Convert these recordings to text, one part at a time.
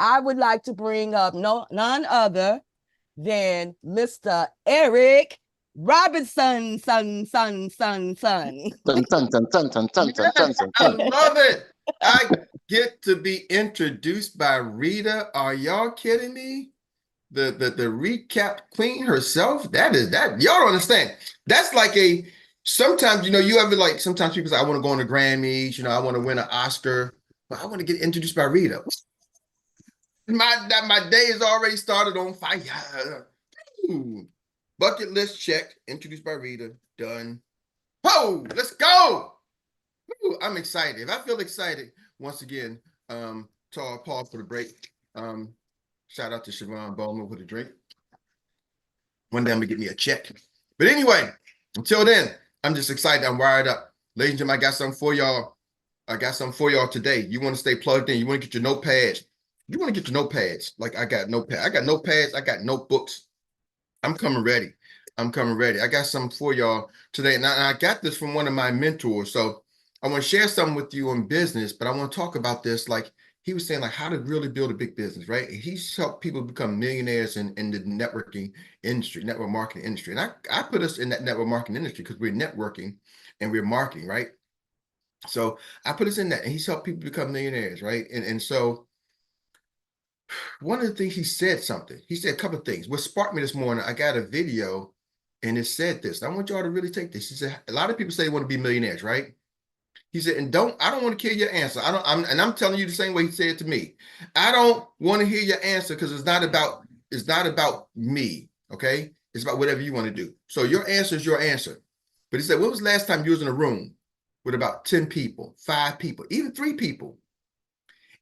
I would like to bring up none other than Mr. Erik Robinson, son. Dun, dun, dun, dun, dun, dun, dun, dun, Yes, dun, I dun. love it. I get to be introduced by Rita. Are y'all kidding me? The recap queen herself. That y'all don't understand. That's like a sometimes you ever like sometimes people say I want to go on the Grammys, I want to win an Oscar, but I want to get introduced by Rita. My day is already started on fire. Ooh. Bucket list checked. Introduced by Rita. Done. Whoa, let's go. Ooh, I'm excited. I feel excited once again. To our pause for the break. Shout out to Siobhan Bowman with a drink. One day I'm gonna get me a check. But anyway, until then, I'm just excited. I'm wired up. Ladies and gentlemen, I got something for y'all. I got something for y'all today. You want to stay plugged in. You want to get your notepads. You want to get your notepads. Like I got notepads. I got notepads. I got notebooks. I'm coming ready. I'm coming ready. I got something for y'all today. And I got this from one of my mentors. So I want to share something with you on business, but I want to talk about this. Like he was saying, like how to really build a big business, right? He's helped people become millionaires in the networking industry, network marketing industry. And I put us in that network marketing industry because we're networking and we're marketing, right? So I put us in that and he's helped people become millionaires, right? And so one of the things he said something. He said a couple of things. What sparked me this morning, I got a video and it said this. I want y'all to really take this. He said, a lot of people say they want to be millionaires, right? He said, and I don't want to kill your answer. I'm telling you the same way he said it to me. I don't want to hear your answer because it's not about me. Okay. It's about whatever you want to do. So your answer is your answer. But he said, when was the last time you was in a room with about 10 people, 5 people, even 3 people?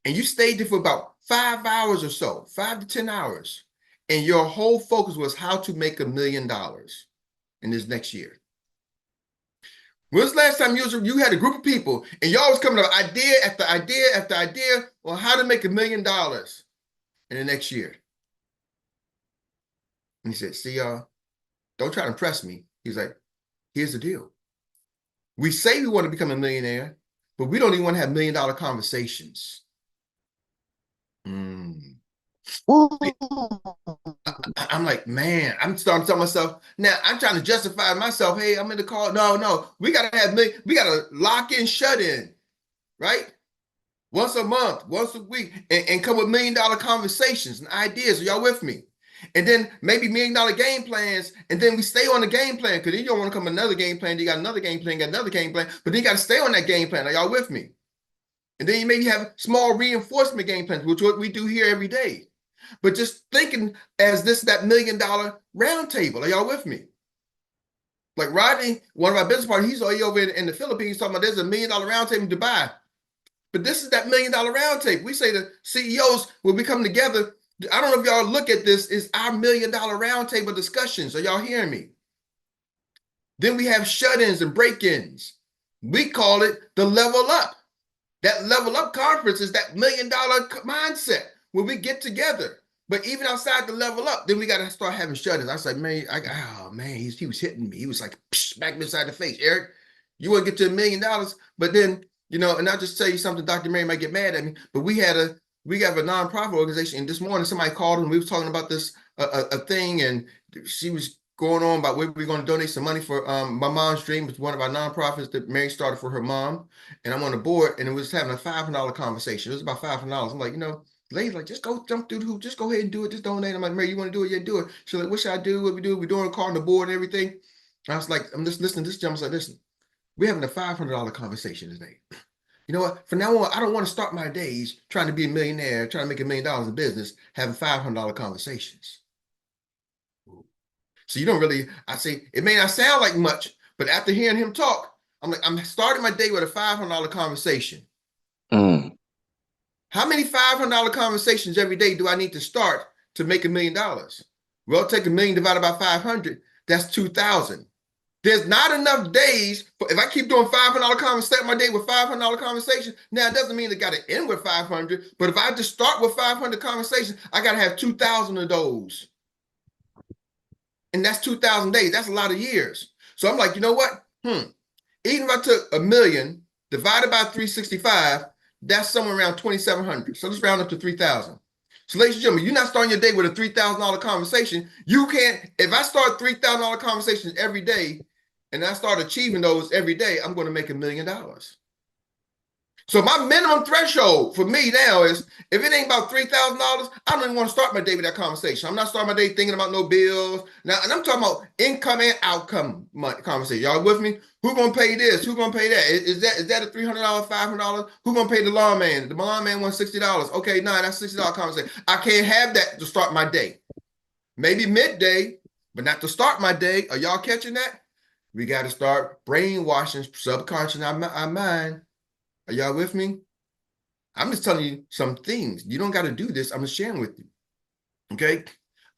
And you stayed there for about 5 hours or so, 5 to 10 hours. And your whole focus was how to make $1 million in this next year. When was the last time you had a group of people and y'all was coming up idea after idea after idea on how to make $1 million in the next year? And he said, see y'all, don't try to impress me. He's like, here's the deal. We say we want to become a millionaire, but we don't even want to have $1 million conversations. I'm like, man, I'm starting to tell myself, now I'm trying to justify myself. Hey, I'm in the call. No, we got to lock in, shut in, right? Once a month, once a week, and come with $1 million conversations and ideas. Are y'all with me? And then maybe $1 million game plans. And then we stay on the game plan because then you don't want to come with another game plan. You got another game plan, got another game plan, but then you got to stay on that game plan. Are y'all with me? And then you maybe have small reinforcement game plans, which is what we do here every day. But just thinking as that $1 million round table. Are y'all with me? Like Rodney, one of our business partners, he's over in the Philippines talking about there's $1 million round table in Dubai. But this is that $1 million round table. We say the CEOs will be coming together. I don't know if y'all look at this, is our $1 million round table discussions. Are y'all hearing me? Then we have shut-ins and break-ins. We call it the level up. That level up conference is that $1 million mindset where we get together. But even outside the level up, then we got to start having shut-ins. I was like, man, he was hitting me. He was like, smack me inside the face. Erik, you want to get to $1 million? But then, and I'll just tell you something, Dr. Mary might get mad at me, but we have a nonprofit organization. And this morning, somebody called and we was talking about this, a thing, and she was going on about where we're going to donate some money for My Mom's Dream, which is one of our nonprofits that Mary started for her mom. And I'm on the board, and it was having a $500 conversation. It was about $500. I'm like, ladies, like, just go jump through the hoop. Just go ahead and do it. Just donate. I'm like, Mary, you want to do it? Yeah, do it. She's like, what should I do? What we do? We're doing a call on the board and everything. I was like, I'm just listening to this gentleman. I was like, listen, we're having a $500 conversation today. You know what? From now on, I don't want to start my days trying to be a millionaire, trying to make $1 million in business, having $500 conversations. So you don't really, I say, it may not sound like much, but after hearing him talk, I'm like, I'm starting my day with a $500 conversation. How many $500 conversations every day do I need to start to make $1 million? Well, take $1 million divided by 500, that's 2,000. There's not enough days if I keep doing $500 conversation my day with $500 conversation. Now it doesn't mean it got to end with 500, but if I just start with 500 conversations, I got to have 2,000 of those. And that's 2,000 days. That's a lot of years. So I'm like, you know what? Even if I took $1 million divided by 365, that's somewhere around 2,700. So let's round up to 3,000. So, ladies and gentlemen, you're not starting your day with a $3,000 conversation. You can't, if I start $3,000 conversations every day and I start achieving those every day, I'm going to make $1 million. So my minimum threshold for me now is if it ain't about $3,000, I don't even want to start my day with that conversation. I'm not starting my day thinking about no bills. Now, and I'm talking about income and outcome conversation. Y'all with me? Who gonna pay this? Who gonna pay that? Is that a $300, $500? Who gonna pay the lawn man? The lawn man wants $60. Okay, no, that's $60 conversation. I can't have that to start my day. Maybe midday, but not to start my day. Are y'all catching that? We got to start brainwashing subconscious our mind. Are y'all with me? I'm just telling you some things. You don't got to do this. I'm just sharing with you. Okay.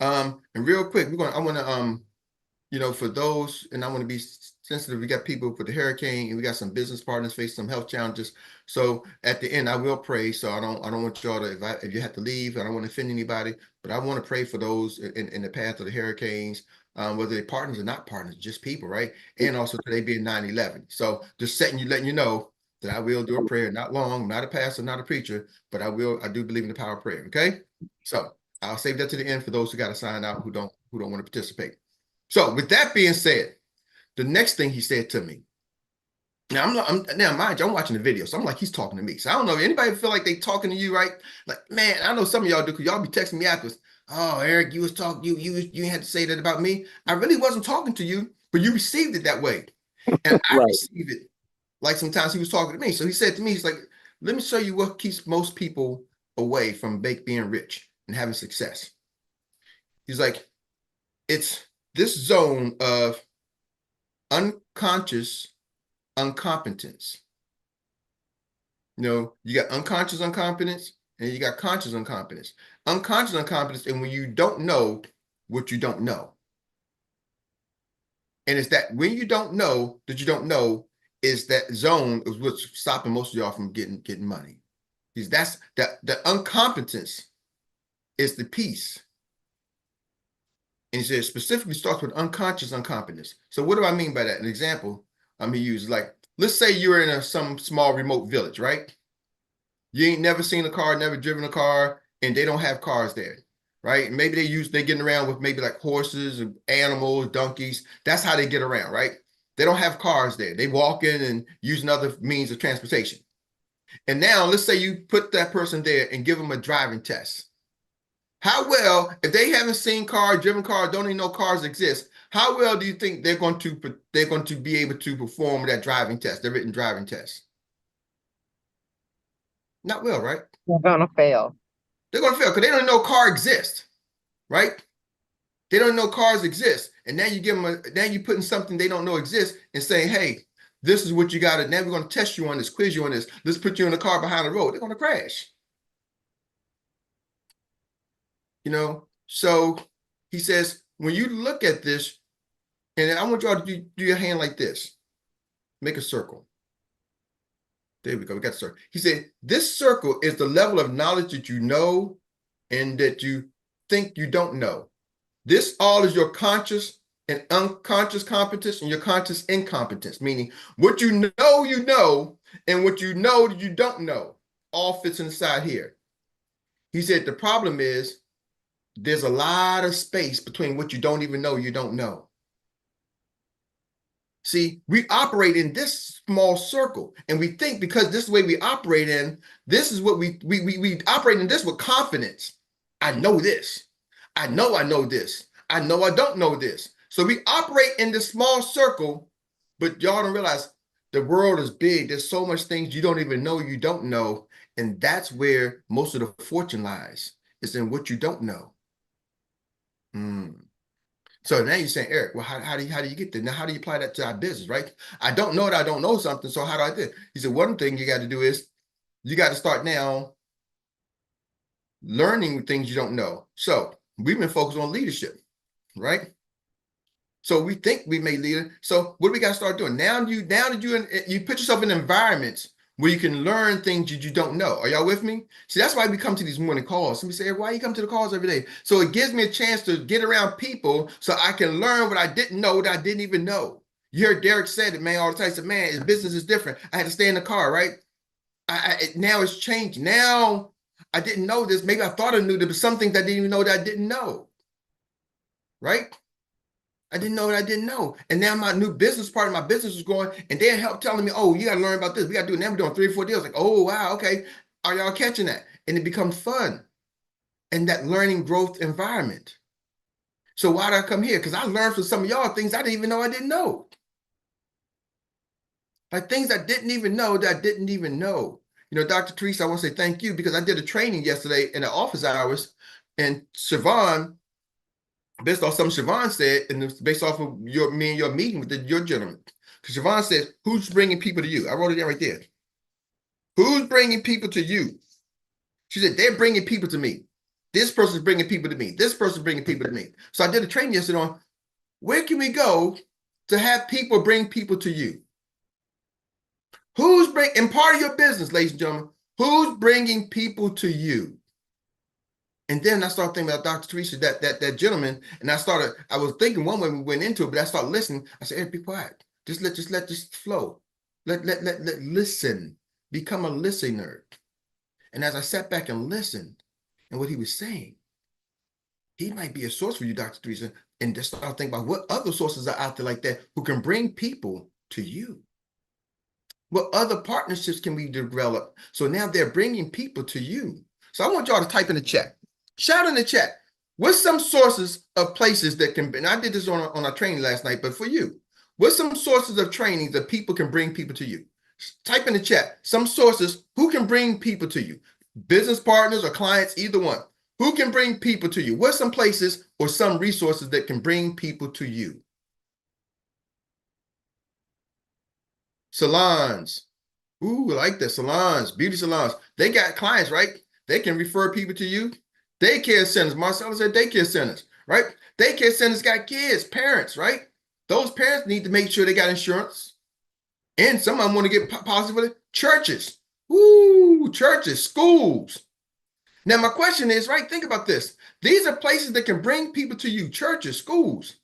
And real quick, I want to, for those, and I want to be sensitive. We got people for the hurricane, and we got some business partners facing some health challenges. So at the end, I will pray. So I don't want y'all to, if you have to leave, I don't want to offend anybody, but I want to pray for those in the path of the hurricanes, whether they're partners or not partners, just people, right? And also today being 9/11. So just letting you know that I will do a prayer, not long, not a pastor, not a preacher, but I do believe in the power of prayer. Okay. So I'll save that to the end for those who got to sign out, who don't want to participate. So with that being said, the next thing he said to me, now mind you, I'm watching the video, so I'm like, he's talking to me. So I don't know, anybody feel like they talking to you, right? Like, man, I know some of y'all do, because y'all be texting me afterwards. Oh, Eric, you was talking, you had to say that about me. I really wasn't talking to you, but you received it that way. And I received it like sometimes he was talking to me. So he said to me, he's like, let me show you what keeps most people away from being rich and having success. He's like, it's this zone of unconscious incompetence. You got unconscious incompetence and you got conscious incompetence. Unconscious incompetence, and when you don't know what you don't know. And it's that when you don't know that you don't know, is that zone is what's stopping most of y'all from getting money. Because that's the incompetence is the piece. And he says specifically starts with unconscious incompetence. So what do I mean by that? An example he uses, like, let's say you're in some small remote village, right? You ain't never seen a car, never driven a car, and they don't have cars there, right? And maybe they're getting around with maybe like horses and animals, donkeys. That's how they get around, right? They don't have cars there. They walk in and using other means of transportation. And now let's say you put that person there and give them a driving test. How well, if they haven't seen cars, driven cars, don't even know cars exist, how well do you think they're going to be able to perform that driving test, the written driving test? Not well, right? They're gonna fail. They're going to fail because they don't know car exists, right? They don't know cars exist. And now you give them now you're putting something they don't know exists and saying, hey, this is what you got to, now we're going to test you on this, quiz you on this. Let's put you in a car behind the road. They're going to crash. So he says, when you look at this, and I want y'all to do your hand like this, make a circle. There we go. We got the circle. He said, this circle is the level of knowledge that you know and that you think you don't know. This all is your conscious and unconscious competence and your conscious incompetence, meaning what you know, and what you know that you don't know all fits inside here. He said, the problem is there's a lot of space between what you don't even know you don't know. See, we operate in this small circle, and we think because this is the way we operate in, this is what we operate in this with confidence. I know this. I know this. I know I don't know this. So we operate in this small circle, but y'all don't realize the world is big. There's so much things you don't even know you don't know, and that's where most of the fortune lies, is in what you don't know. So now you're saying, Eric, well, how do you get there? Now, how do you apply that to our business, right? I don't know that I don't know something, so how do I do it? He said, one thing you got to do is you got to start now learning things you don't know. So we've been focused on leadership, right? So we think we may lead. So what do we got to start doing? Now that you put yourself in environments where you can learn things you don't know. Are y'all with me? See, that's why we come to these morning calls. Somebody say, why you come to the calls every day? So it gives me a chance to get around people so I can learn what I didn't know that I didn't even know. You heard Derek said it, man, all the time. He said, man, his business is different. I had to stay in the car, right? Now it's changed. Now I didn't know this. Maybe I thought I knew there was something that I didn't even know that I didn't know. Right? I didn't know that I didn't know. And now my new business partner, my business is going, and they help telling me, oh, you got to learn about this. We got to do it. Now we're doing 3 or 4 deals. Like, oh, wow, okay. Are y'all catching that? And it becomes fun and that learning growth environment. So why did I come here? Because I learned from some of y'all things I didn't even know I didn't know. Like things I didn't even know that I didn't even know. You know, Dr. Teresa, I want to say thank you because I did a training yesterday in the office hours, and Siobhan, based off something Siobhan said, and it's based off of your meeting with your gentleman. Because Siobhan says, who's bringing people to you? I wrote it down right there. Who's bringing people to you? She said, they're bringing people to me. This person's bringing people to me. This person's bringing people to me. So I did a training yesterday on where can we go to have people bring people to you? Who's bringing, in part of your business, ladies and gentlemen, who's bringing people to you? And then I started thinking about Dr. Teresa, that gentleman, and I was thinking one way we went into it, but I started listening. I said, hey, be quiet. Just let this flow. Let listen. Become a listener. And as I sat back and listened, and what he was saying, he might be a source for you, Dr. Teresa, and just start thinking about what other sources are out there like that who can bring people to you. What other partnerships can we develop? So now they're bringing people to you. So I want y'all to type in the chat. Shout in the chat. What's some sources of places that can be, and I did this on our training last night, but for you, what's some sources of training that people can bring people to you? Type in the chat. Some sources who can bring people to you. Business partners or clients, either one. Who can bring people to you? What's some places or some resources that can bring people to you? Salons. Ooh, I like that. Salons, beauty salons. They got clients, right? They can refer people to you. Daycare centers. Marcella said daycare centers, right? Daycare centers got kids, parents, right? Those parents need to make sure they got insurance. And some of them want to get positive with it. Churches. Ooh, churches, schools. Now, my question is, right, think about this. These are places that can bring people to you, churches, schools.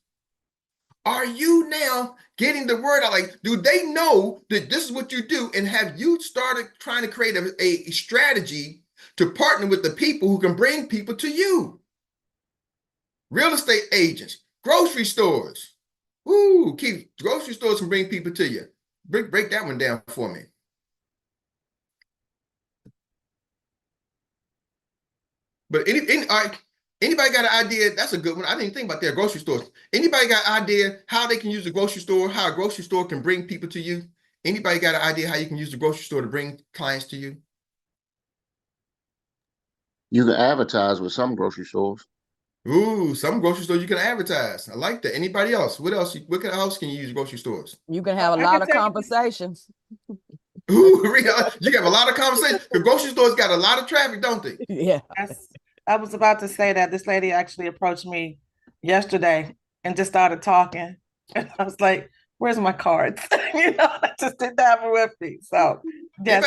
Are you now getting the word out? Like, do they know that this is what you do? And have you started trying to create a strategy to partner with the people who can bring people to you? Real estate agents, grocery stores. Ooh, keep grocery stores can bring people to you. Break that one down for me. But anybody got an idea? That's a good one. I didn't think about that. Grocery stores. Anybody got an idea how they can use the grocery store? How a grocery store can bring people to you? Anybody got an idea how you can use the grocery store to bring clients to you? You can advertise with some grocery stores. Ooh, some grocery stores you can advertise. I like that. Anybody else? What else? What else can you use grocery stores? You can have a lot of conversations. Ooh, Rita, you have a lot of conversations. The grocery stores got a lot of traffic, don't they? Yeah. I was about to say that this lady actually approached me yesterday and just started talking. And I was like, where's my cards? I just didn't have it with me. So, yes,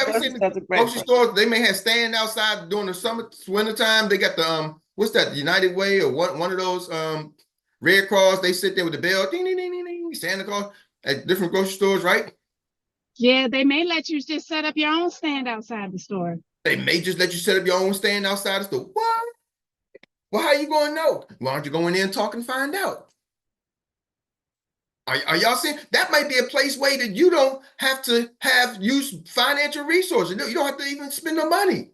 grocery stores, they may have stand outside during the summer, wintertime. They got the, what's that, United Way or one of those Red Cross. They sit there with the bell, ding, ding, ding, ding, ding, Santa Claus at different grocery stores, right? Yeah, they may let you just set up your own stand outside the store. They may just let you set up your own stand outside the store. What? Well, how you going to know? Why don't you go in there and talk and find out? Are y'all seeing? That might be a place way that you don't have to use financial resources. You don't have to even spend no money.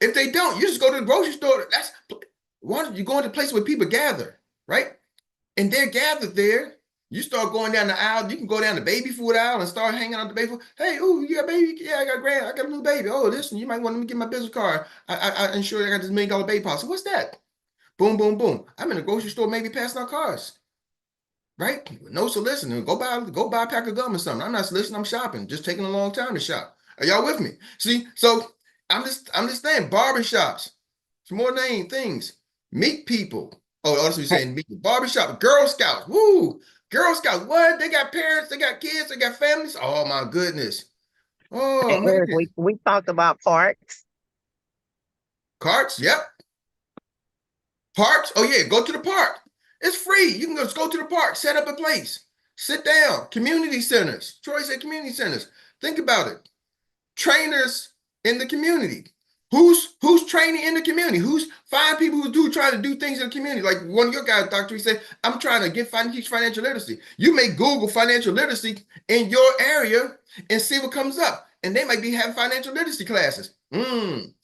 If they don't, you just go to the grocery store. Why don't you go into a place where people gather, right? And they're gathered there. You start going down the aisle. You can go down the baby food aisle and start hanging out the baby food. Hey, ooh, you got baby? Yeah, I got a new baby. Oh, listen, you might want to get my business card. I ensure I got this $1 million baby policy. What's that? Boom, boom, boom. I'm in a grocery store, maybe passing out cards. Right? No soliciting. Go buy a pack of gum or something. I'm not soliciting, I'm shopping. Just taking a long time to shop. Are y'all with me? See, so I'm just saying, barbershops, some more things. Meet people. Oh, also you're saying meet barbershop, Girl Scouts. Woo! Girl Scouts. What? They got parents, they got kids, they got families. Oh my goodness. Oh man. Eric, we talked about parks. Carts, yep. Parks. Oh yeah, go to the park. It's free. You can just go to the park, set up a place, sit down. Community centers. Troy said community centers. Think about it. Trainers in the community. Who's training in the community? Who's find people who trying to do things in the community? Like one of your guys, Doctor, he said, I'm trying to teach financial literacy. You may Google financial literacy in your area and see what comes up. And they might be having financial literacy classes.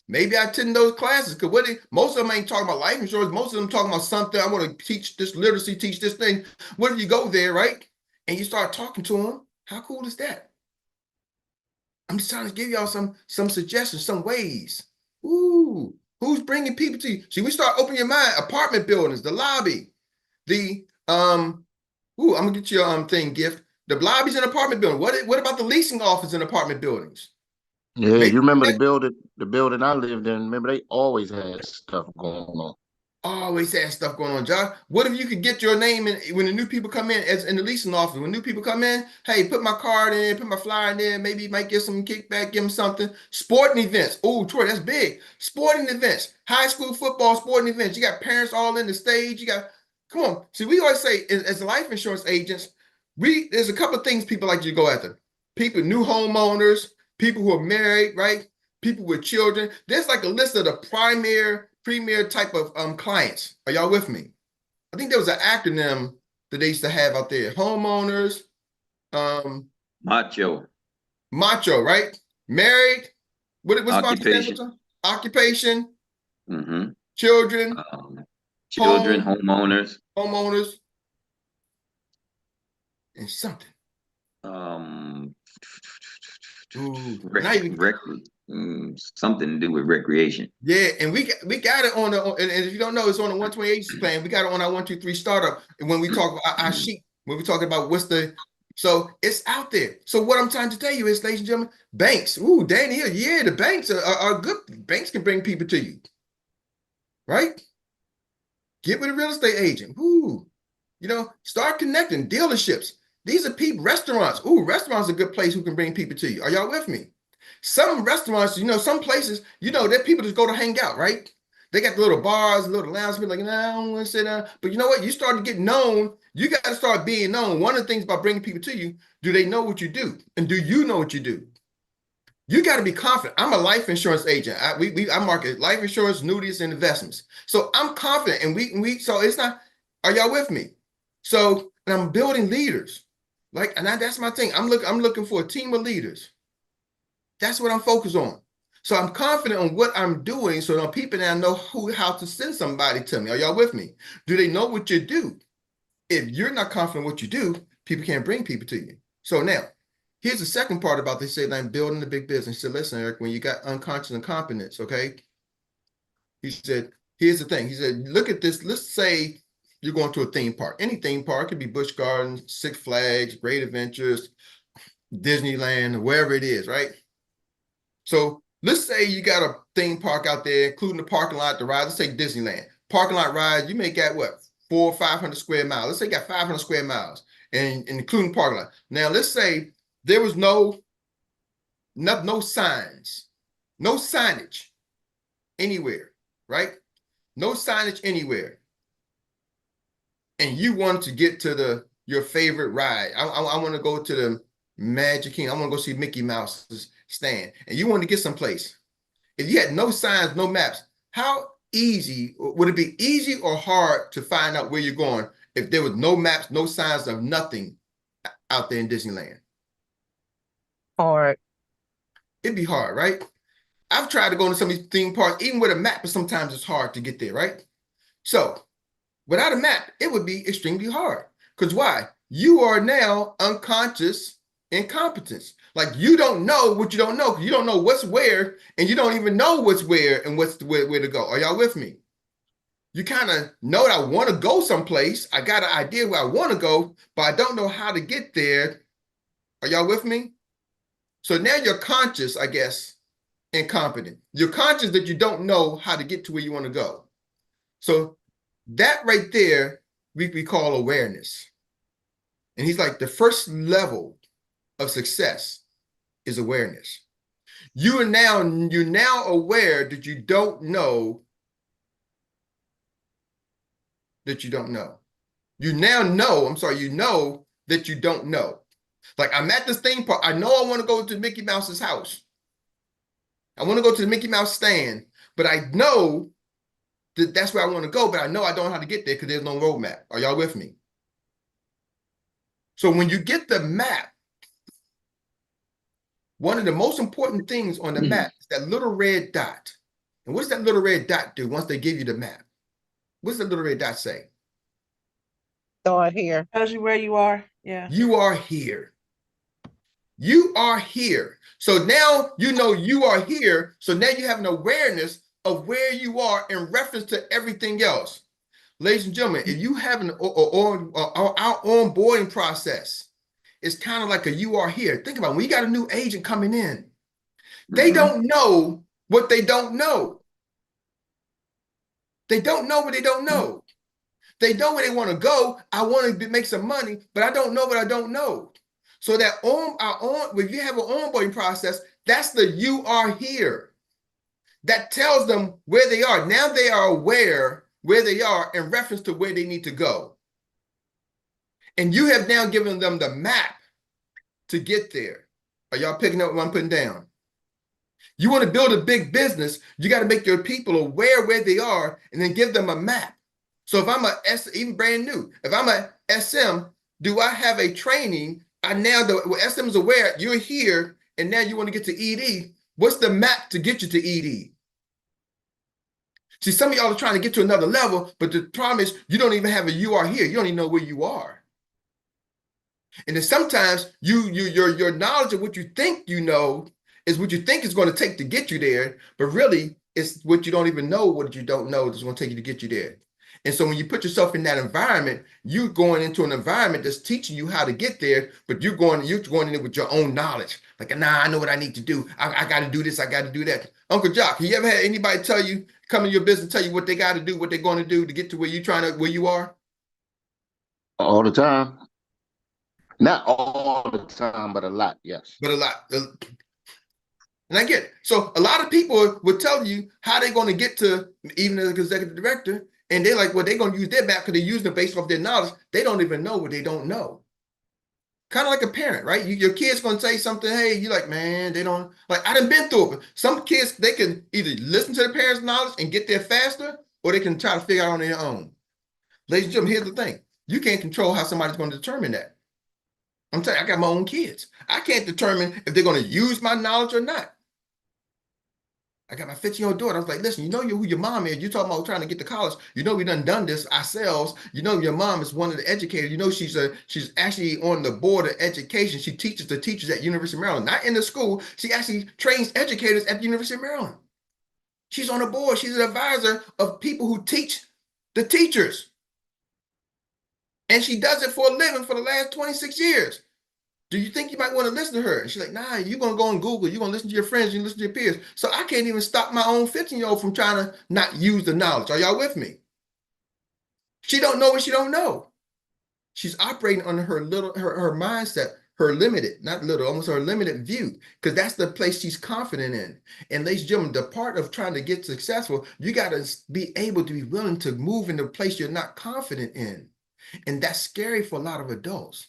Maybe I attend those classes because most of them ain't talking about life insurance. Most of them talking about something. I want to teach this literacy, teach this thing. What if you go there, right? And you start talking to them? How cool is that? I'm just trying to give y'all some suggestions, some ways. Ooh, who's bringing people to you? See, we start opening your mind. Apartment buildings, the lobby, I'm gonna get your thing, gift. The lobbies in apartment building. What about the leasing office in apartment buildings? Yeah, Maybe you remember the building I lived in, remember they always had stuff going on. always had stuff going on, Josh. What if you could get your name in when the new people come in, as in the leasing office? When new people come in, hey, put my card in, put my flyer in there. Maybe you might get some kickback, give them something. Sporting events. Oh, Troy, that's big. Sporting events, high school football sporting events. You got parents all in the stage. You got, come on. See, we always say as life insurance agents, there's a couple of things people like you to go after. People, new homeowners, people who are married, right? People with children. There's like a list of the premier type of clients. Are y'all with me? I think there was an acronym that they used to have out there. Homeowners, Macho, right? Married. What's occupation, occupation, mm-hmm. children, children, homeowners, and something. Something to do with recreation. Yeah, and we got it on and if you don't know, it's on the 120 agency plan. We got it on our 123 startup. And when we talk about our sheet, when we talk about so it's out there. So what I'm trying to tell you is, ladies and gentlemen, banks. Ooh, Danny, yeah, the banks are good. Banks can bring people to you, right? Get with a real estate agent. Ooh, start connecting dealerships. These are people, restaurants. Ooh, restaurants are a good place who can bring people to you. Are y'all with me? Some restaurants, some places, that people just go to hang out, right? They got the little bars, little lounge, people like, nah, I don't want to sit down. But you know what? You start to get known. You got to start being known. One of the things about bringing people to you, do they know what you do? And do you know what you do? You got to be confident. I'm a life insurance agent. I market life insurance, annuities, and investments. So I'm confident. And so it's not, are y'all with me? So, and I'm building leaders. That's my thing. I'm looking for a team of leaders. That's what I'm focused on. So I'm confident on what I'm doing, so now people now know how to send somebody to me. Are y'all with me? Do they know what you do? If you're not confident what you do, people can't bring people to you. So now, here's the second part about they say that I'm building the big business. He said, listen, Eric, when you got unconscious incompetence, okay? He said, here's the thing. He said, look at this. Let's say you're going to a theme park. Any theme park, could be Busch Gardens, Six Flags, Great Adventures, Disneyland, wherever it is, right? So let's say you got a theme park out there, including the parking lot, the ride. Let's say Disneyland. Parking lot ride, you may get what? 400 or 500 square miles. Let's say you got 500 square miles, and including parking lot. Now, let's say there was no signs, no signage anywhere, right? No signage anywhere. And you want to get to your favorite ride. I want to go to the Magic Kingdom. I want to go see Mickey Mouse's stand. And you want to get someplace. If you had no signs, no maps, how easy, would it be easy or hard to find out where you're going if there was no maps, no signs of nothing out there in Disneyland? Hard. It'd be hard, right? I've tried to go to some of these theme parks, even with a map, but sometimes it's hard to get there, right? So without a map, it would be extremely hard. Because why? You are now unconscious incompetence. Like you don't know what you don't know. You don't know what's where, and you don't even know what's where and where to go. Are y'all with me? You kind of know that I want to go someplace. I got an idea where I want to go, but I don't know how to get there. Are y'all with me? So now you're conscious, I guess, incompetent. You're conscious that you don't know how to get to where you want to go. So that right there, we call awareness. And he's like, the first level of success is awareness. You're now aware that you don't know that you don't know. You now know, you know that you don't know. Like I'm at this theme park. I know I want to go to Mickey Mouse's house. I want to go to the Mickey Mouse stand, but I know that that's where I want to go, but I know I don't know how to get there because there's no roadmap. Are y'all with me? So when you get the map, one of the most important things on the map is that little red dot. And what does that little red dot do once they give you the map? What's the little red dot say? Start here. Tells you where you are. Yeah. You are here. You are here. So now you know you are here. So now you have an awareness of where you are in reference to everything else. Ladies and gentlemen, if you have our onboarding process, it's kind of like a you are here. Think about it. When you got a new agent coming in, they don't know what they don't know. They don't know what they don't know. They know where they want to go. I want to make some money, but I don't know what I don't know. So that when you have an onboarding process, that's the you are here. That tells them where they are. Now they are aware where they are in reference to where they need to go. And you have now given them the map to get there. Are y'all picking up what I'm putting down? You want to build a big business, you got to make your people aware where they are and then give them a map. So if I'm even brand new, if I'm a SM, do I have a training? SM is aware you're here and now you want to get to ED. What's the map to get you to ED? See, some of y'all are trying to get to another level, but the problem is you don't even have a you are here. You don't even know where you are. And then sometimes your knowledge of what you think you know is what you think is going to take to get you there, but really it's what you don't even know what you don't know that's going to take you to get you there. And so when you put yourself in that environment, you're going into an environment that's teaching you how to get there, but you're going in it with your own knowledge. Like, nah, I know what I need to do. I got to do this. I got to do that. Uncle Jock, have you ever had anybody come in your business, tell you what they got to do, what they're going to do to get to where you are? All the time. Not all the time, but a lot, yes. But a lot. And I get it. So a lot of people would tell you how they're going to get to even as an executive director. And they're like, well, they're going to use their map because they're using it based off their knowledge. They don't even know what they don't know. Kind of like a parent, right? Your kid's going to say something, hey, you're like, man, they don't, like, I done been through it. Some kids, they can either listen to their parents' knowledge and get there faster, or they can try to figure out on their own. Ladies and gentlemen, here's the thing. You can't control how somebody's going to determine that. I'm telling you, I got my own kids. I can't determine if they're going to use my knowledge or not. I got my 15-year-old daughter. I was like, listen, you know who your mom is. You're talking about trying to get to college. You know we done this ourselves. You know your mom is one of the educators. You know she's actually on the board of education. She teaches the teachers at University of Maryland. Not in the school. She actually trains educators at the University of Maryland. She's on the board. She's an advisor of people who teach the teachers. And she does it for a living for the last 26 years. Do you think you might want to listen to her? And she's like, nah, you're going to go on Google. You're going to listen to your friends. You listen to your peers. So I can't even stop my own 15-year-old from trying to not use the knowledge. Are y'all with me? She don't know what she don't know. She's operating under her mindset, her limited, not little, almost her limited view, because that's the place she's confident in. And ladies and gentlemen, the part of trying to get successful, you got to be able to be willing to move in the place you're not confident in. And that's scary for a lot of adults.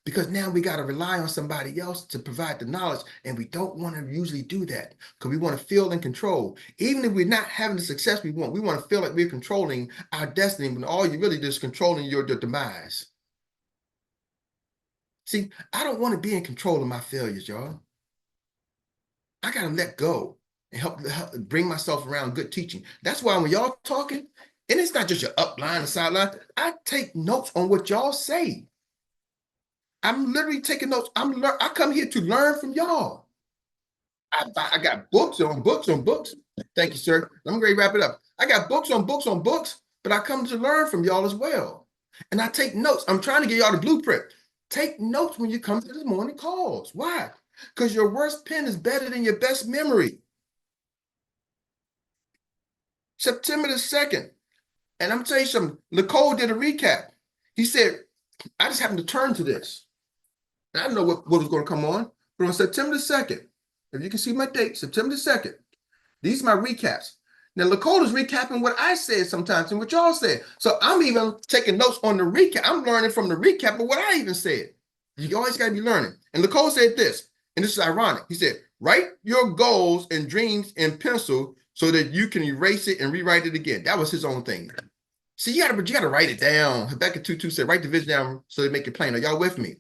Because now we got to rely on somebody else to provide the knowledge. And we don't want to usually do that because we want to feel in control. Even if we're not having the success we want to feel like we're controlling our destiny when all you really do is controlling your demise. See, I don't want to be in control of my failures, y'all. I got to let go and help bring myself around good teaching. That's why when y'all talking, and it's not just your upline and sideline, I take notes on what y'all say. I'm literally taking notes. I come here to learn from y'all. I got books on books on books. Thank you, sir. I'm going to wrap it up. I got books on books on books, but I come to learn from y'all as well. And I take notes. I'm trying to get y'all the blueprint. Take notes when you come to the morning calls. Why? Because your worst pen is better than your best memory. September the 2nd. And I'm telling you something. Nicole did a recap. He said, I just happened to turn to this. I didn't know what was going to come on, but on September the 2nd, if you can see my date, September the 2nd, these are my recaps. Now, Nicole is recapping what I said sometimes and what y'all said. So I'm even taking notes on the recap. I'm learning from the recap of what I even said. You always got to be learning. And Nicole said this, and this is ironic. He said, write your goals and dreams in pencil so that you can erase it and rewrite it again. That was his own thing. See, you gotta write it down. Habakkuk 2:2 said, write the vision down so they make it plain. Are y'all with me?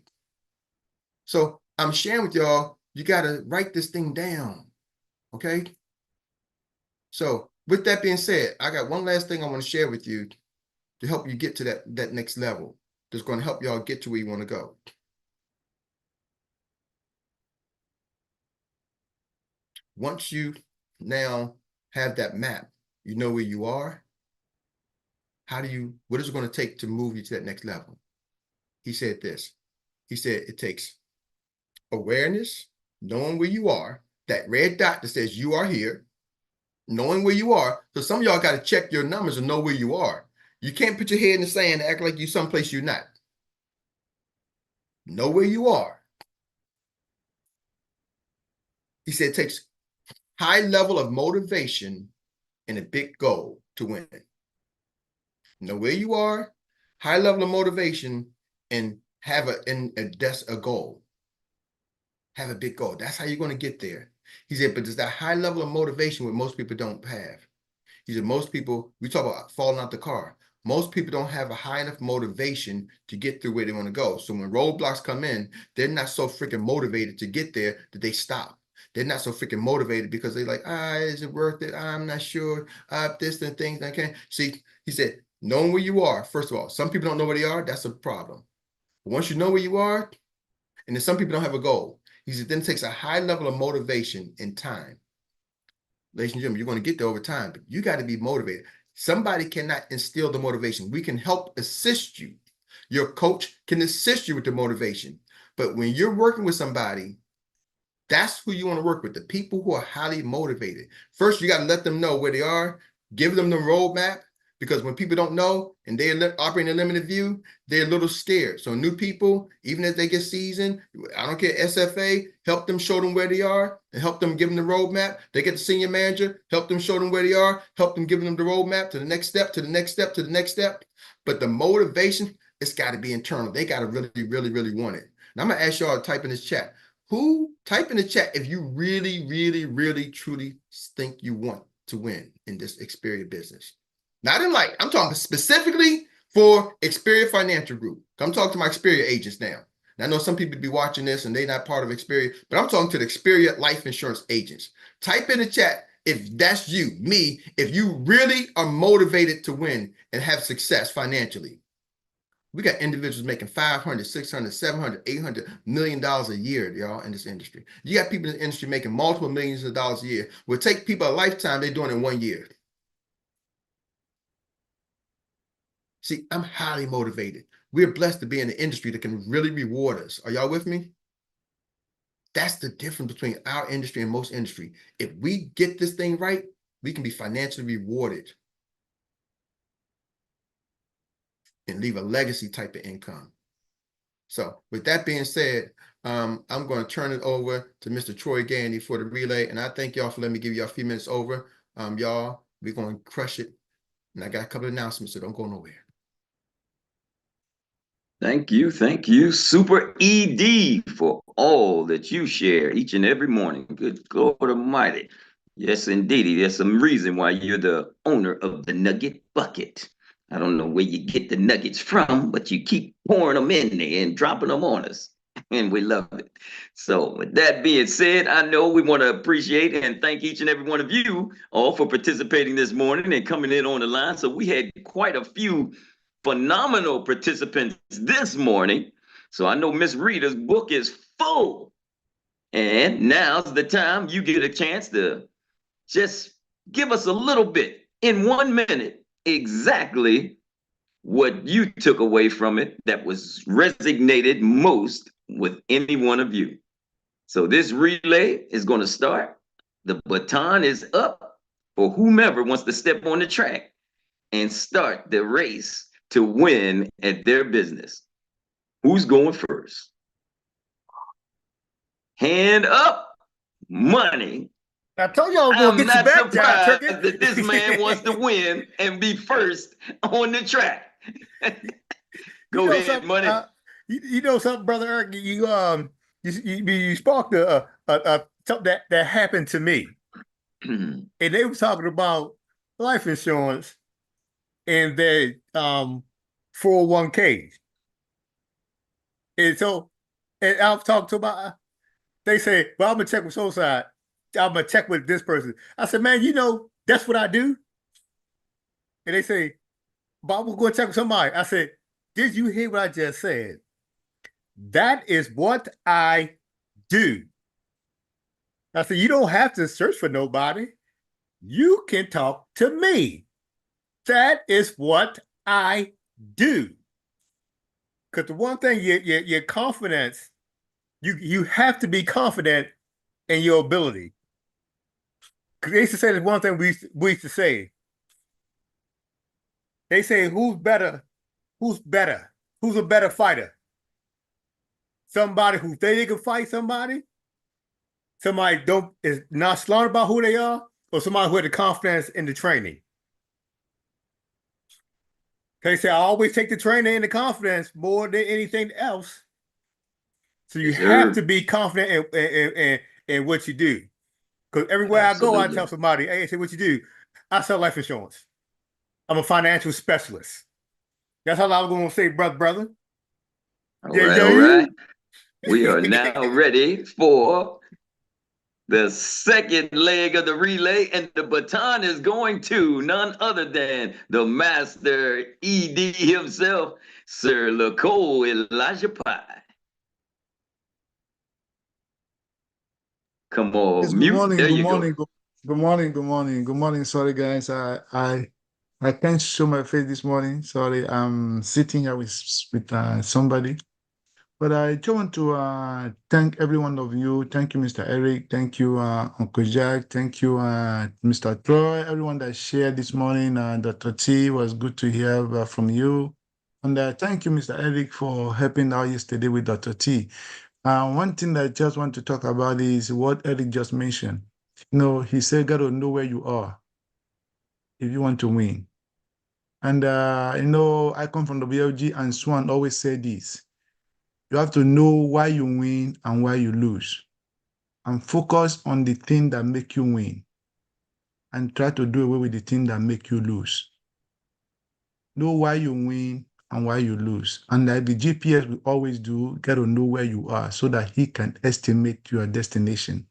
So I'm sharing with y'all, you gotta write this thing down. Okay. So with that being said, I got one last thing I want to share with you to help you get to that next level. That's going to help y'all get to where you want to go. Once you now have that map, you know where you are. What is it going to take to move you to that next level? He said this. He said it takes awareness, knowing where you are, that red dot that says you are here, knowing where you are. So some of y'all got to check your numbers and know where you are. You can't put your head in the sand and act like you're someplace you're not. Know where you are. He said it takes high level of motivation and a big goal to win. Know where you are, high level of motivation, and that's a goal. Have a big goal. That's how you're going to get there. He said, but there's that high level of motivation what most people don't have. He said, most people, we talk about falling out the car. Most people don't have a high enough motivation to get through where they want to go. So when roadblocks come in, they're not so freaking motivated to get there that they stop. They're not so freaking motivated because they're like, is it worth it? I'm not sure. This and things I can't. See, he said, knowing where you are, first of all, some people don't know where they are. That's a problem. But once you know where you are, and then some people don't have a goal. He said, then it takes a high level of motivation and time. Ladies and gentlemen, you're going to get there over time, but you got to be motivated. Somebody cannot instill the motivation. We can help assist you. Your coach can assist you with the motivation. But when you're working with somebody, that's who you want to work with, the people who are highly motivated. First, you got to let them know where they are, give them the roadmap, because when people don't know and they're operating a limited view, they're a little scared. So new people, even as they get seasoned, I don't care, SFA, help them, show them where they are and help them, give them the roadmap. They get the senior manager, help them, show them where they are, help them, give them the roadmap to the next step, to the next step, to the next step. But the motivation, it's got to be internal. They got to really, really, really want it. Now I'm going to ask y'all to type in this chat. Type in the chat if you really, really, really, truly think you want to win in this Xperia business. Not in like, I'm talking specifically for Xperia Financial Group. I'm talking to my Xperia agents now. And I know some people be watching this and they're not part of Xperia, but I'm talking to the Xperia life insurance agents. Type in the chat if that's you, me, if you really are motivated to win and have success financially. We got individuals making $500, $600, $700, $800 million a year, y'all, in this industry. You got people in the industry making multiple millions of dollars a year. Will take people a lifetime, they're doing it in 1 year. See, I'm highly motivated. We're blessed to be in the industry that can really reward us. Are y'all with me? That's the difference between our industry and most industry. If we get this thing right, we can be financially rewarded and leave a legacy type of income. So with that being said, I'm going to turn it over to Mr. Troy Gandy for the relay. And I thank y'all for letting me give y'all a few minutes over. Y'all, we're going to crush it. And I got a couple of announcements, so don't go nowhere. Thank you, Super ED, for all that you share each and every morning. Good Lord Almighty. Yes, indeed. There's some reason why you're the owner of the Nugget Bucket. I don't know where you get the nuggets from, but you keep pouring them in there and dropping them on us. And we love it. So with that being said, I know we want to appreciate and thank each and every one of you all for participating this morning and coming in on the line. So we had quite a few phenomenal participants this morning. So I know Miss Rita's book is full. And now's the time you get a chance to just give us a little bit in 1 minute exactly what you took away from it that was resonated most with any one of you. So this relay is going to start. The baton is up for whomever wants to step on the track and start the race to win at their business. Who's going first? Hand up, money. I told you I was going to get you back, John Turkey. That this man wants to win and be first on the track. Go ahead, money. You know something, Brother Eric? You sparked a something that happened to me. And they were talking about life insurance and their 401ks. And so, and I've talked to they say, well, I'm gonna check with Soulside. I'm gonna check with this person. I said, man, that's what I do. And they say, but I'm gonna check with somebody. I said, did you hear what I just said? That is what I do. I said, you don't have to search for nobody. You can talk to me. That is what I do. Because the one thing, your confidence, you have to be confident in your ability. Because they used to say this one thing we used to say. They say, who's better? Who's better? Who's a better fighter? Somebody who think they can fight somebody? Somebody is not smart about who they are? Or somebody who had the confidence in the training? They say, I always take the training and the confidence more than anything else. So you have to be confident in what you do. Because everywhere I go, I tell somebody, hey, I say, what you do? I sell life insurance. I'm a financial specialist. That's all I was going to say, brother. All right. We are now ready for the second leg of the relay, and the baton is going to none other than the master ED himself, Sir Lacole Elijah Pye. Come on, yes, mute. Morning, there good you morning, go. good morning, good morning, good morning. Sorry, guys, I can't show my face this morning. Sorry, I'm sitting here with somebody. But I just want to thank every one of you. Thank you, Mr. Eric. Thank you, Uncle Jack. Thank you, Mr. Troy. Everyone that shared this morning. Dr. T, was good to hear from you. And thank you, Mr. Eric, for helping out yesterday with Dr. T. One thing that I just want to talk about is what Eric just mentioned. He said, got to know where you are if you want to win. And, I come from the WLG, and Swan always said this. You have to know why you win and why you lose, and focus on the thing that make you win, and try to do away with the thing that make you lose. Know why you win and why you lose. And like the GPS will always do, get to know where you are so that he can estimate your destination.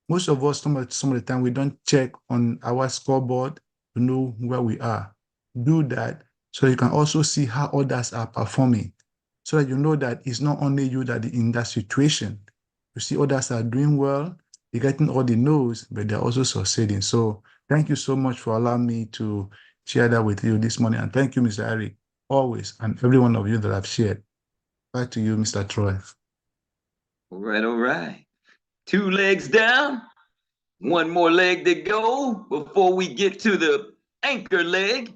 Most of us, some of the time, we don't check on our scoreboard to know where we are. Do that so you can also see how others are performing, so that you know that it's not only you that in that situation. You see others are doing well, they're getting all the no's, but they're also succeeding. So thank you so much for allowing me to share that with you this morning. And thank you, Mr. Eric, always, and every one of you that I've shared. Back to you, Mr. Troy. All right. 2 legs down, 1 more leg to go before we get to the anchor leg.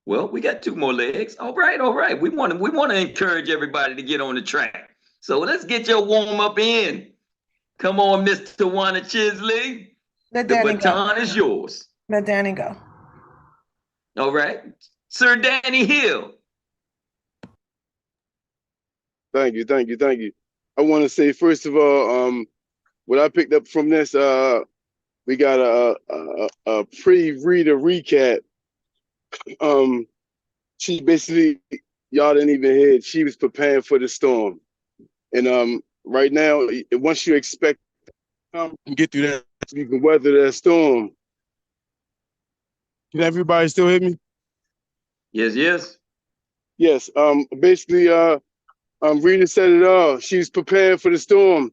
Well, we got 2 more legs. All right. We want to encourage everybody to get on the track. So let's get your warm up in. Come on, Mr. Tawana Chisley. Let The Danny baton go. is yours. Let Danny go. All right, Sir Danny Hill. Thank you. I want to say, first of all, what I picked up from this, we got a pre-reader recap. She basically, y'all didn't even hear it. She was preparing for the storm. And right now, once you expect to get through that, you can weather that storm. Can everybody still hear me? Yes. Yes. Basically, Rita said it all. She was preparing for the storm.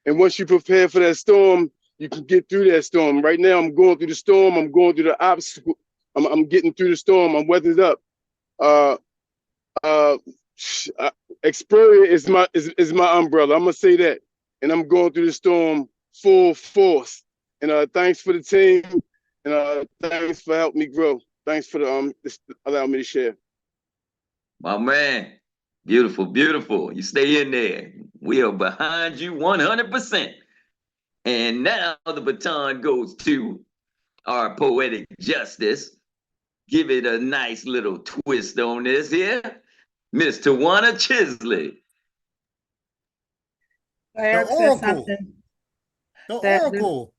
And once you prepare for that storm, you can get through that storm. Right now, I'm going through the storm. I'm going through the obstacle. I'm getting through the storm. I'm weathered up. Xperts is my umbrella. I'm gonna say that. And I'm going through the storm full force. And thanks for the team. And thanks for helping me grow. Thanks for allowing me to share. My man, beautiful. You stay in there. We are behind you 100%. And now the baton goes to our poetic justice. Give it a nice little twist on this here, Miss Tawana Chisley. Eric said something. The that Oracle.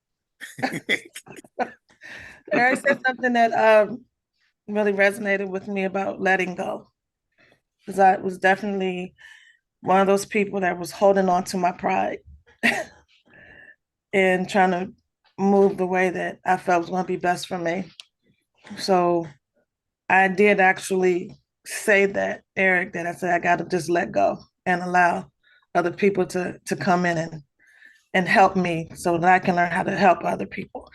Eric said something that really resonated with me about letting go. Because I was definitely one of those people that was holding on to my pride and trying to move the way that I felt was going to be best for me. So I did actually say that, Eric, that I said I got to just let go and allow other people to come in and help me so that I can learn how to help other people.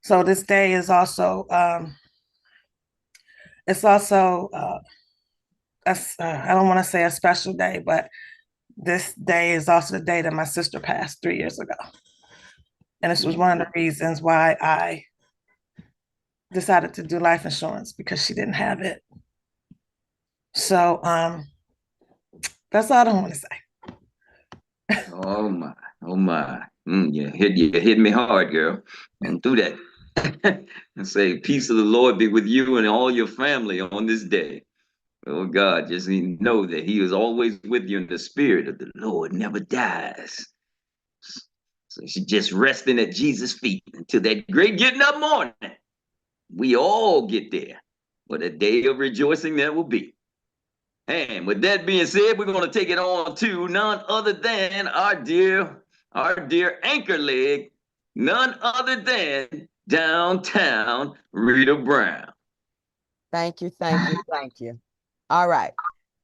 So this day is also it's also I don't want to say a special day, but this day is also the day that my sister passed 3 years ago. And this was one of the reasons why I decided to do life insurance, because she didn't have it. So that's all I want to say. Oh my, oh my. You hit me hard, girl. Don't do that. And say, peace of the Lord be with you and all your family on this day. Oh God, just know that He is always with you, and the Spirit of the Lord never dies. So she's just resting at Jesus' feet until that great getting up morning. We all get there. What a day of rejoicing that will be. And with that being said, we're going to take it on to none other than our dear anchor leg, none other than downtown Rita Brown. Thank you, thank you, thank you. All right.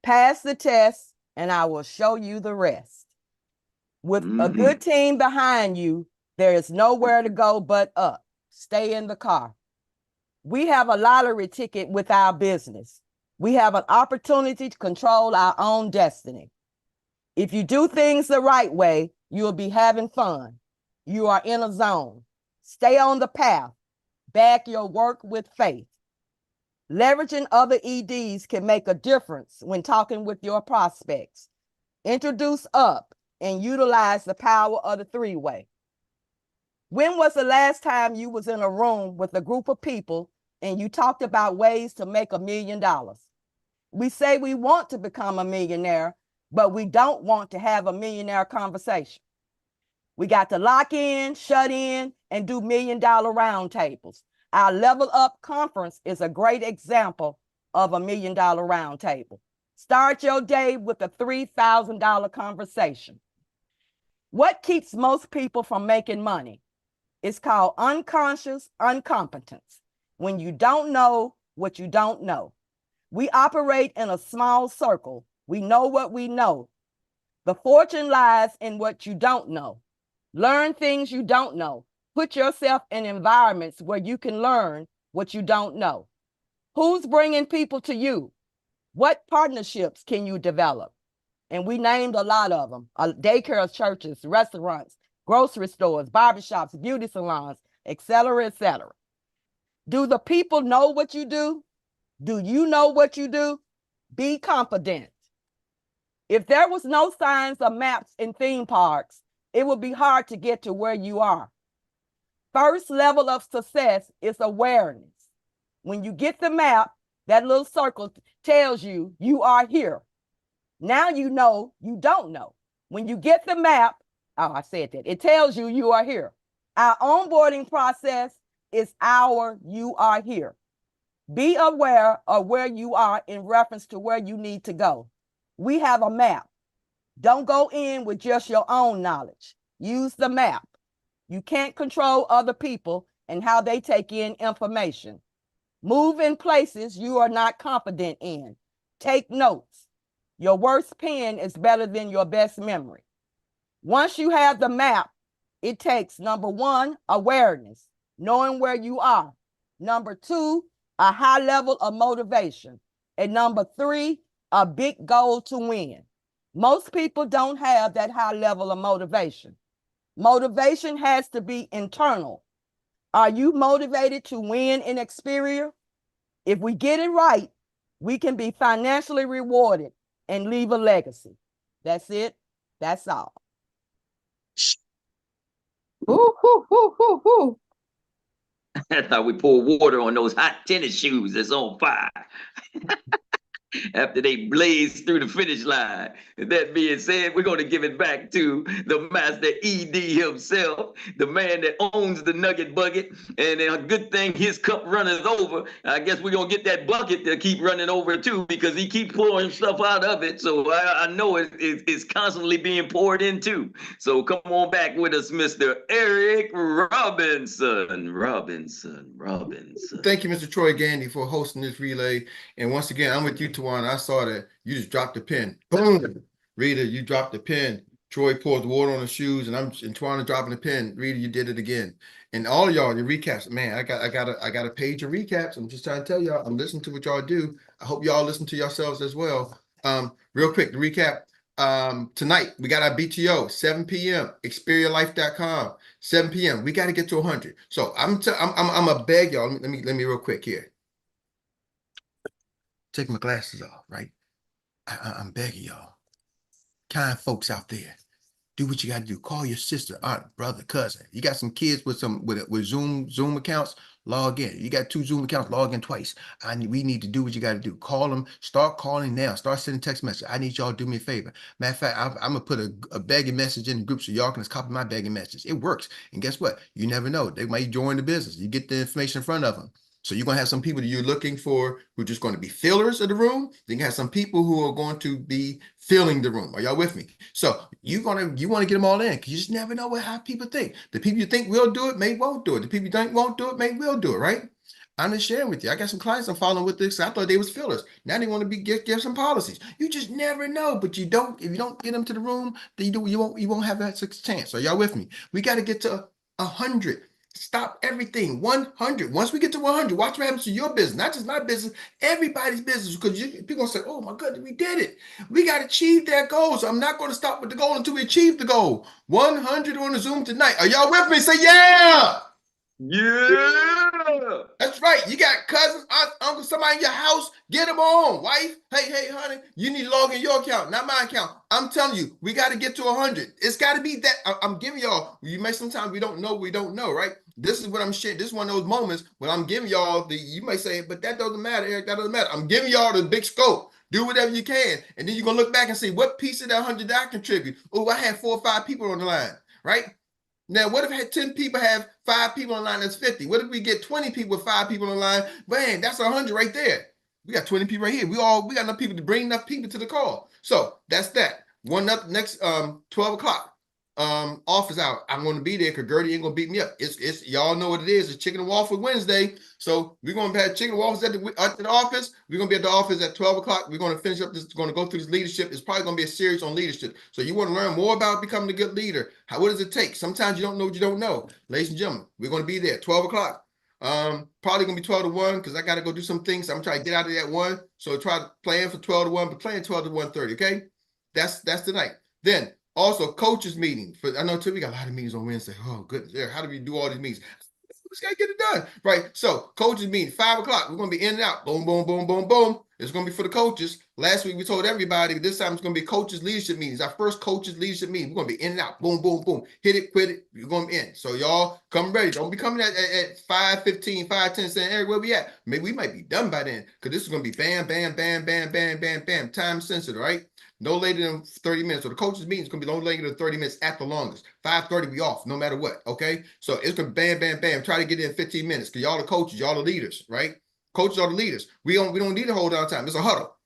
Pass the test and I will show you the rest. With a good team behind you, there is nowhere to go but up. Stay in the car. We have a lottery ticket with our business. We have an opportunity to control our own destiny. If you do things the right way, you'll be having fun. You are in a zone. Stay on the path. Back your work with faith. Leveraging other EDs can make a difference when talking with your prospects. Introduce up and utilize the power of the three-way. When was the last time you was in a room with a group of people and you talked about ways to make $1 million? We say we want to become a millionaire, but we don't want to have a millionaire conversation. We got to lock in, shut in, and do $1 million roundtables. Our Level Up conference is a great example of a $1 million roundtable. Start your day with a $3,000 conversation. What keeps most people from making money? It's called unconscious incompetence. When you don't know what you don't know. We operate in a small circle. We know what we know. The fortune lies in what you don't know. Learn things you don't know. Put yourself in environments where you can learn what you don't know. Who's bringing people to you? What partnerships can you develop? And we named a lot of them. Daycares, churches, restaurants, grocery stores, barbershops, beauty salons, etc., etc. Do the people know what you do? Do you know what you do? Be confident. If there was no signs or maps in theme parks, it would be hard to get to where you are. First level of success is awareness. When you get the map, that little circle tells you you are here. Now you know you don't know. When you get the map, I said that, it tells you you are here. Our onboarding process is our you are here. Be aware of where you are in reference to where you need to go. We have a map. Don't go in with just your own knowledge. Use the map. You can't control other people and how they take in information. Move in places you are not confident in. Take notes. Your worst pen is better than your best memory. Once you have the map, it takes, number one, awareness, knowing where you are. Number two, a high level of motivation. And number three, a big goal to win. Most people don't have that high level of motivation. Motivation has to be internal. Are you motivated to win in Xperia? If we get it right, we can be financially rewarded and leave a legacy. That's it. That's all. Ooh, hoo, hoo, hoo, hoo. I thought we poured water on those hot tennis shoes that's on fire. after they blaze through the finish line. And that being said, we're going to give it back to the master ED himself, the man that owns the Nugget Bucket. And a good thing his cup runneth over. I guess we're going to get that bucket to keep running over too, because he keeps pouring stuff out of it. So I know it's constantly being poured into. So come on back with us, Mr. Erik Robinson. Thank you, Mr. Troy Gandy, for hosting this relay. And once again, I'm with you, Tawana. I saw that you just dropped the pin. Boom. Rita, you dropped the pin. Troy poured the water on the shoes, and Tawana dropping the pin. Rita, you did it again. And all of y'all, your recaps, man, I got a page of recaps. I'm just trying to tell y'all, I'm listening to what y'all do. I hope y'all listen to yourselves as well. Real quick, the recap. Tonight we got our BTO 7 p.m. experialife.com 7 p.m. We got to get to 100. So I'm a beg y'all. Let me real quick here. Take my glasses off, right? I'm begging y'all, kind folks out there, do what you got to do. Call your sister, aunt, brother, cousin. You got some kids with Zoom accounts, log in. You got 2 Zoom accounts, log in twice. We need to do what you got to do. Call them. Start calling now. Start sending text messages. I need y'all to do me a favor. Matter of fact, I'm gonna put a begging message in the group so y'all can just copy my begging message. It works. And guess what? You never know. They might join the business. You get the information in front of them. So you're going to have some people that you're looking for who are just going to be fillers of the room. Then you have some people who are going to be filling the room. Are y'all with me? So you want to get them all in, because you just never know how people think. The people you think will do it may won't do it. The people you think won't do it may will do it, right? I'm just sharing with you. I got some clients I'm following with this. I thought they was fillers. Now they want to give some policies. You just never know. But if you don't get them to the room, then you won't have that chance. So y'all with me? We got to get to 100. Stop everything. 100. Once we get to 100, watch what happens to your business, not just my business, everybody's business. Because people gonna say, "Oh my goodness, we did it. We got to achieve that goal." So I'm not going to stop with the goal until we achieve the goal. 100 on the Zoom tonight. Are y'all with me? Say yeah. Yeah. That's right. You got cousins, aunts, uncles, somebody in your house. Get them on. Wife, hey, honey, you need to log in your account, not my account. I'm telling you, we got to get to 100. It's got to be that. I'm giving y'all. You may sometimes we don't know, right? This is what I'm sharing. This is one of those moments when I'm giving y'all you may say, but that doesn't matter, Erik. That doesn't matter. I'm giving y'all the big scope. Do whatever you can, and then you're gonna look back and see what piece of that 100 did I contribute. Oh, I had 4 or 5 people on the line, right? Now, what if 10 people have 5 people on the line? That's 50. What if we get 20 people with 5 people on the line? Man, that's 100 right there. We got 20 people right here. We got enough people to bring enough people to the call. So that's that. One up next 12 o'clock. Office hour. I'm going to be there because Gertie ain't going to beat me up. It's y'all know what it is. It's Chicken and Waffle Wednesday. So we're going to have chicken and waffles at the office. We're going to be at the office at 12 o'clock. We're going to finish up this, going to go through this leadership. It's probably going to be a series on leadership. So you want to learn more about becoming a good leader. What does it take? Sometimes you don't know what you don't know. Ladies and gentlemen, we're going to be there at 12 o'clock. Probably going to be 12 to 1 because I got to go do some things. So I'm trying to get out of that 1. So try to plan for 12 to 1, but plan 12 to 1:30. Okay. That's tonight. Then also coaches meeting. I know too, we got a lot of meetings on Wednesday. Oh goodness, how do we do all these meetings? We just gotta get it done, right? So coaches meeting 5 o'clock. We're gonna be in and out. Boom, boom, boom, boom, boom. It's gonna be for the coaches. Last week we told everybody. This time it's gonna be coaches leadership meetings. Our first coaches leadership meeting. We're gonna be in and out. Boom, boom, boom. Hit it, quit it. You're gonna be in. So y'all come ready. Don't be coming at 5:15, 5:10 saying, Erik, where we at? Maybe we might be done by then because this is gonna be bam, bam, bam, bam, bam, bam, bam. Time sensitive, right? No later than 30 minutes. So the coaches meeting is going to be no later than 30 minutes at the longest. 5:30, we off, no matter what, okay? So it's going to bam, bam, bam. Try to get in 15 minutes because y'all the coaches, y'all the leaders, right? Coaches are the leaders. We don't need to hold down time. It's a huddle.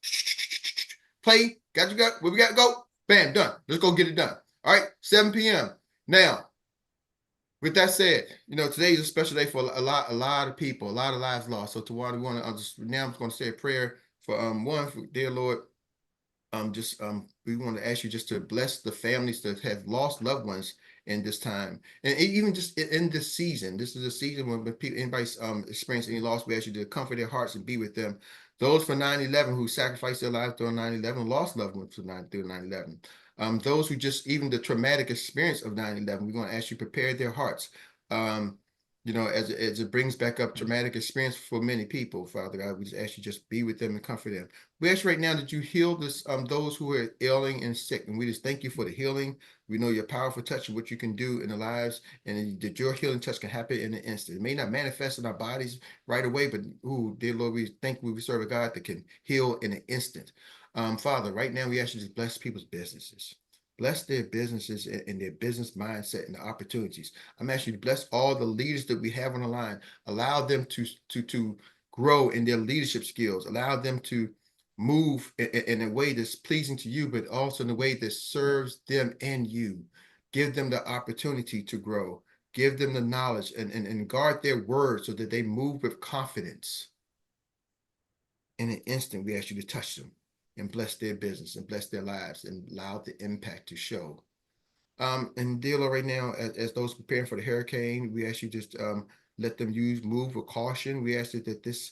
Play, where we got to go? Bam, done. Let's go get it done. All right, 7 p.m. Now, with that said, today is a special day for a lot of people, a lot of lives lost. So Tawana, I'm just going to say a prayer for dear Lord. We want to ask you just to bless the families that have lost loved ones in this time, and even just in this season. This is a season when anybody's experiencing any loss, we ask you to comfort their hearts and be with them. Those for 9/11 who sacrificed their lives during 9/11, lost loved ones through 9/11. Those who just even the traumatic experience of 9/11, we're going to ask you to prepare their hearts. as it brings back up traumatic experience for many people, Father God, we just ask you just be with them and comfort them. We ask right now that you heal those who are ailing and sick, and we just thank you for the healing. We know your powerful touch and what you can do in the lives, and that your healing touch can happen in an instant. It may not manifest in our bodies right away, but dear Lord, we thank you. We serve a God that can heal in an instant. Father, right now we ask you to bless people's businesses. Bless their businesses and their business mindset and the opportunities. I'm asking you to bless all the leaders that we have on the line. Allow them to grow in their leadership skills. Allow them to move in a way that's pleasing to you, but also in a way that serves them and you. Give them the opportunity to grow. Give them the knowledge and guard their words so that they move with confidence. In an instant, we ask you to touch them and bless their business and bless their lives and allow the impact to show. And dear Lord, right now, as those preparing for the hurricane, we ask you just let them move with caution. We ask that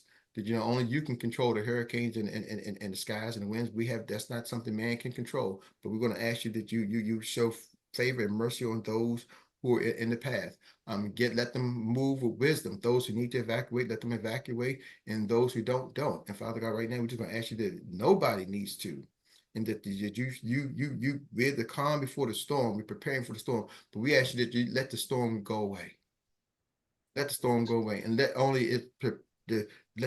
only you can control the hurricanes and the skies and the winds. That's not something man can control, but we're going to ask you that you show favor and mercy on those who are in the path. Let them move with wisdom. Those who need to evacuate, let them evacuate, and those who don't. And Father God, right now, we're just going to ask you that nobody needs to, and that we're the calm before the storm. We're preparing for the storm, but we ask you that you let the storm go away. Let the storm go away, and let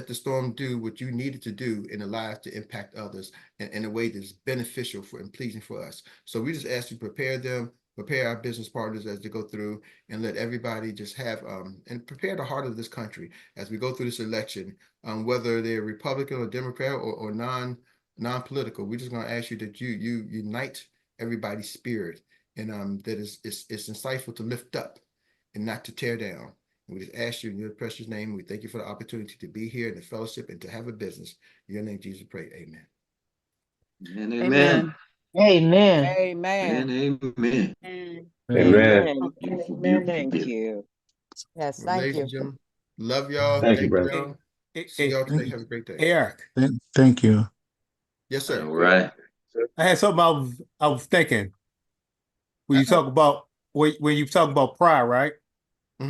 the storm do what you needed to do in the lives to impact others in a way that's beneficial for and pleasing for us. So we just ask you prepare our business partners as they go through, and let everybody just have and prepare the heart of this country as we go through this election, whether they're Republican or Democrat or non-political. We're just going to ask you that you unite everybody's spirit, and that it's insightful to lift up and not to tear down. And we just ask you in your precious name. We thank you for the opportunity to be here in the fellowship and to have a business. In your name, Jesus, pray. Amen. And amen. Amen. Amen. And amen. And Amen. Beautiful, Amen. beautiful, Thank beautiful. you. Yes, Well, thank ladies you. and gentlemen, love y'all. Thank you, Thank brother. y'all. See y'all today. Have a great day. Eric, Thank you. Yes, sir. All right. I had something I was thinking when you Uh-oh. talk about when you talk about pride, right?